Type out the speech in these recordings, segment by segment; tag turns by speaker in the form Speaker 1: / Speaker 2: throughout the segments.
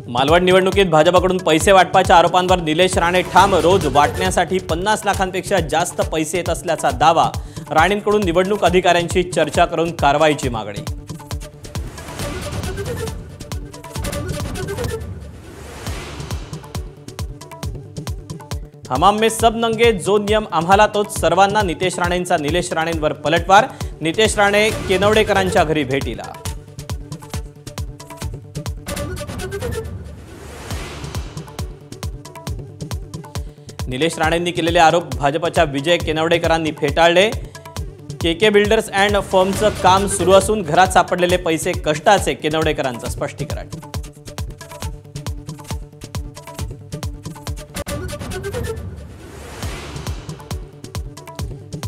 Speaker 1: मालवण निवडणुकीत भाजपकडून पैसे वाटपाच्या आरोपांवर निलेश राणे ठाम. रोज वाटण्यासाठी 50 लाखांपेक्षा जास्त पैसे येत असल्याचा दावा. राणेंकडून निवडणूक अधिकाऱ्यांशी चर्चा करून कारवाईची मागणी. हमाम में सब नंगे, जो नियम आम्हाला तोच सर्वांना. नितेश राणेंचा निलेश राणेंवर पलटवार. नितेश राणे केनवडेकरांच्या घरी भेटीला. निलेश राणेंनी केलेले आरोप भाजपच्या विजय केनवडेकरांनी फेटाळले. केके बिल्डर्स अँड फर्मचं काम सुरू असून घरात सापडलेले पैसे कष्टाचे. केनवडेकरांचं स्पष्टीकरण.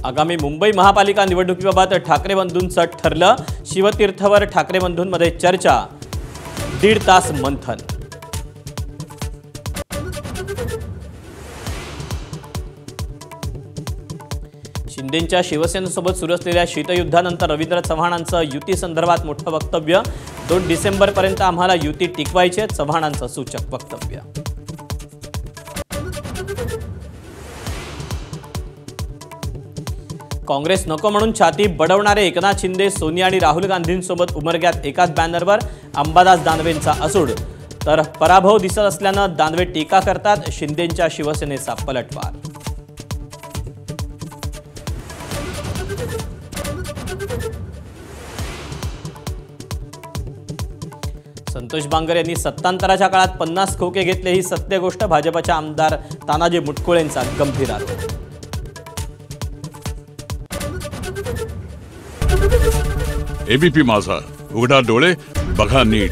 Speaker 1: आगामी मुंबई महापालिका निवडणुकीबाबत ठाकरे बंधूंचं ठरलं. शिवतीर्थवर ठाकरे बंधूंमध्ये चर्चा. 1.5 तास मंथन. शिंदेंच्या शिवसेनेसोबत सुरू असलेल्या शीतयुद्धानंतर रवींद्र चव्हाणांचं युती संदर्भात मोठं वक्तव्य. 2 डिसेंबरपर्यंत आम्हाला युती टिकवायची. चव्हाणांचं सूचक वक्तव्य. काँग्रेस नको म्हणून छाती बडवणारे एकनाथ शिंदे सोनिया आणि राहुल गांधींसोबत उमरग्यात एकाच बॅनरवर. अंबादास दानवेंचा असूड. तर पराभव दिसत असल्यानं दानवे टीका करतात. शिंदेंच्या शिवसेनेचा पलटवार. संतोष बांगर यांनी सत्तांतराच्या काळात 50 खोके घेतले. ही सत्य गोष्ट. भाजपच्या आमदार तानाजी मुटकुळेंचा गंभीर आरोप.
Speaker 2: एबीपी माझा, उघडा डोळे बघा नीट.